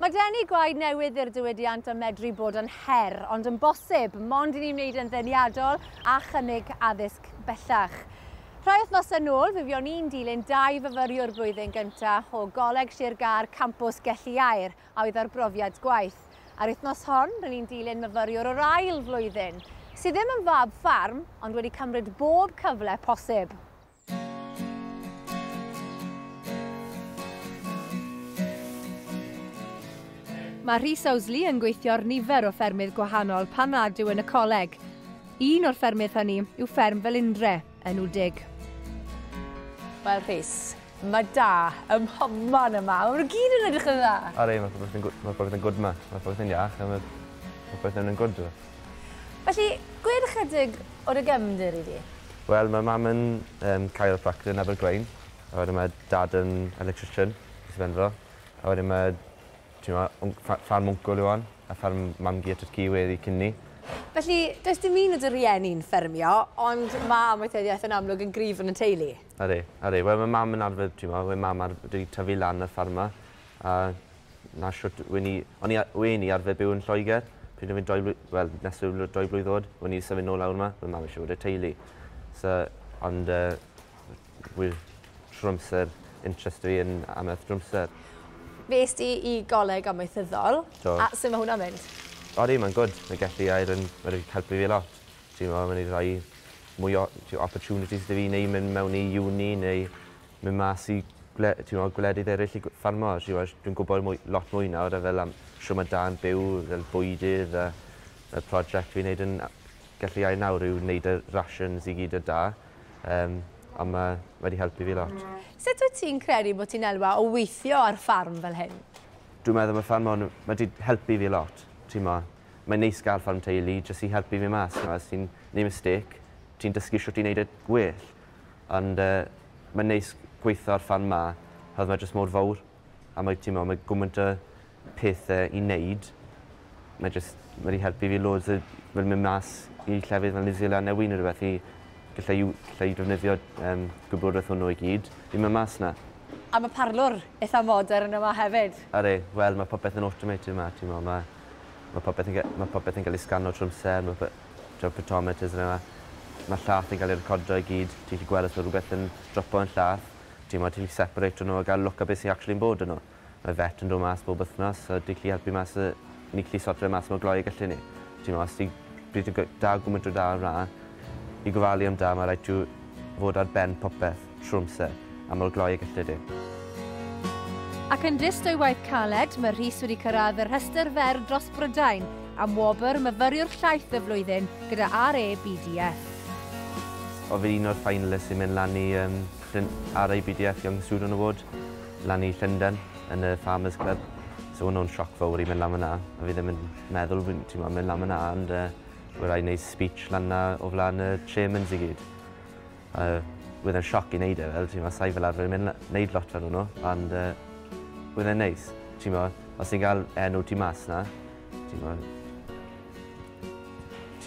Mae denu gwaed newydd i'r diwydiant yn medru bod yn her, ond yn bosib, mond i ni'n wneud yn ddeniadol a chynnig addysg bellach. Rhai wythnos yn ôl, fe fion ni'n dilyn 2 fyfyriwr blwyddyn gyntaf o Goleg Sir Gar Campws Gelliair a oedd ar brofiad gwaith. Ar wythnos hon, rydyn ni'n dilyn myfyriwr o'r ail flwyddyn, sydd ddim yn fab ffarm, ond wedi cymryd bob cyfle posib. Mae Rhys Owsley yn gweithio ar nifer o ffermydd gwahanol pan nad yw yn y coleg. Un o'r ffermydd hynny yw fferm Felindre, enw dig. Wel Rhys, mae da ym mhomon yma. Mae'n gyd yn edrych yn dda. Ari, mae popeth yn gwd yma. Mae popeth yn iach a mae popeth yn gwd. Felly, gwed ychydig o'r gefndir i di? Wel, mae mam yn chiropractor yn Abergwaun. A wedyn mae dad yn electrician, Ffermio. A wedyn mae ffarm wncl yw on, a ffarm mam gi at y ci wedi cynni. Felly, does dim un o dy rieni'n ffermio, ond mae amaethyddiaeth yn amlwg yn grif yn y teulu? Ari. Wel, mae mam yn arfer, mae mam wedi tyfu lan y ffarma. A na siwt, wen i arfer byw yn Lloegr. Pryd o'n fi nes yw 2 blwydd oed, wen i sefyll nôl lawr yma, mae mam eisiau bod y teulu. Ond, wy'r trwmser, interest fi yn amaeth trwmser. Fes di i goleg amaethyddol, a sut mae hwnna'n mynd? Odi, mae'n gwrdd. Mae gallu air yn helpu fi lot. Mae'n wedi rhoi mwy o opportunities dy fi neu mynd mewn i uni neu mynd mas i gwledydd eraill i ffarmo. Dwi'n gwybod lot mwy nawr, fel am siwm y da'n byw, fel bwydydd, y prosiect fi'n neud yn gallu air nawr yw wneud y rations i gyd y da. Ond mae wedi helpu fi lot. Sut wyt ti'n credu bod ti'n elwa o weithio ar ffarm fel hyn? Dwi'n meddwl mae ffarm hwn wedi helpu fi lot. Mae'n neis gael ffarm teulu, jyst i helpu fi mas. Os ti'n neud mistake, ti'n dysgu sut i wneud y gwell. Ond mae'n neis gweithio ar ffarm ma, oedd mae jyst mor fawr. A mae gwmynt o pethau i wneud. Mae wedi helpu fi loads o mynd mas i llefydd fel New Zealand neu wyn o rhywbeth i gallai defnyddio gwybodaeth hwnnw i gyd. Dwi'n mynd mas na. A mae parlwr eitha modern yma hefyd? Ari, wel, mae popeth yn automated yma. Mae popeth yn cael ei sgano trwy'r amser, mae photometers yna. Mae llath yn cael ei recordo i gyd. Ti'n gallu gweld os mae rhywbeth yn dropo yn llath. Ti'n gallu separate nhw a gael look a beth sy'n actually'n bod yno. Mae vet yn dod mas bob wythnos, a ti'n gallu helpu mas, ni gallu sortio mas mewn gloi gallu ni. Os ti'n da gwmynt o da yna, i gofalu am da, mae rhaid i'w fod ar ben popeth trwy'r amser a mae'r gloi y gallu di. Ac yn dyst o'i waith caled, mae Rhys wedi cyrraedd y rhestr fer dros Brydain am wobr myfyriwr llaeth y flwyddyn gyda RABDF. O fi un o'r finalists sy'n mynd lan i RABDF Young Student Award, lan i Llundain yn y Farmers Club. So hwnnw'n sioc fawr i mynd lan yna, a fi ddim yn meddwl mynd lan yna, ond wedi rhaid wneud speech lan na o flaen y chairmans i gyd. Wedd yn sioc i wneud e fel, sai fel arfer yn wneud lot fel hwnnw, ond wedd yn neis. Os ti'n cael enw ti mas na, ti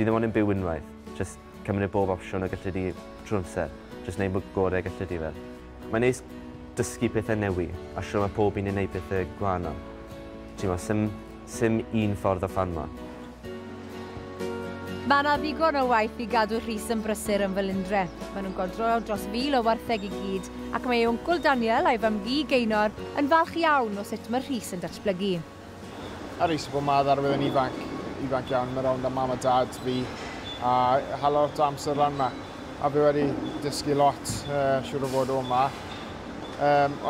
ddim ond yn byw unwaith, jyst cymryd bob opsiwn o gallu di trwy'r amser, jyst wneud bod gorau gallu di fel. Mae'n neis dysgu pethau newi, a siwr mae pob un yn wneud pethau gwahanol. Sim un ffordd o ffarmo. Mae yna ddigon o waith i gadw Rhys yn brysur yn Felindre. Maen nhw'n godro dros 1000 o wartheg i gyd, ac mae ei wncl Daniel a'i famgu Gaynor yn falch iawn o sut mae Rhys yn datblygu. A Rhys bod ma ddarwydd yn ifanc iawn, mae rownd am mam a dad fi, a hala lot o amser lan yma. A fi wedi dysgu lot, siwr o fod o yma.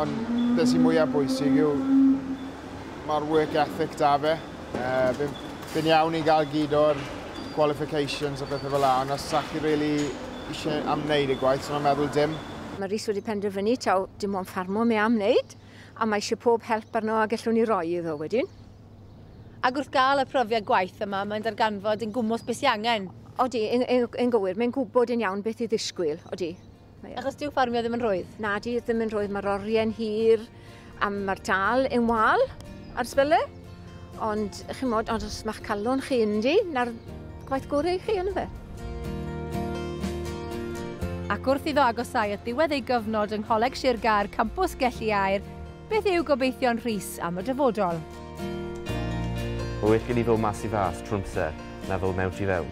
Ond beth sy'n mwyaf bwysig yw, mae'r work ethic da fe. By'n iawn i gael gyd o'r qualifications a bethau fel la, ond os sa'ch chi really eisiau am wneud y gwaith, so mae'n meddwl dim. Mae Rhys wedi penderfynu taw dim ond ffarmo mae am wneud, a mae eisiau pob help arno a gallwn ni roi iddo wedyn. Ac wrth gael y profiad gwaith yma, mae'n darganfod yn gwmwys beth sy'n angen. Odi, yn gywir, mae'n gwybod yn iawn beth i ddisgwyl, odi. Achos diw ffarmio ddim yn rwydd? Na, di ddim yn rwydd, mae'r oriau'n hir, a mae'r dal yn wal ar sbyle. Ond, chymod, os mae'ch calon chi yndi, na'r gwaith gorau chi yn fe. Ac wrth iddo agosau at ddiwedd ei gyfnod yng Ngholeg Sir Gar Campws Gelliair, beth yw gobeithio'n Rhys am y dyfodol? Mae well gen i fod mas i fas trwy amser na fod mewn i fewn.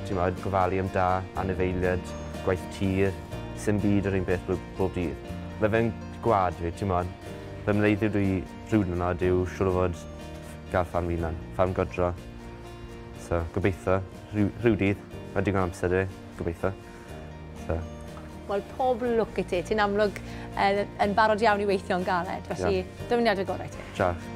Ti'n modd, gofalu am da, anifeiliad, gwaith tir, sy'n byd yr un beth bob dydd. Mae fe'n gwad fi, ti'n modd. Fy mleiddiw dwi rhywun yno yw siŵr o fod gael ffarm fi lan, ffarm godro. So, gobeithio, rhyw dydd, mae digon amser di, gobeithio. So. Wel, pob lwc i ti. Ti'n amlwg yn barod iawn i weithio'n galed, felly dymuniad y gorau ti. Diolch.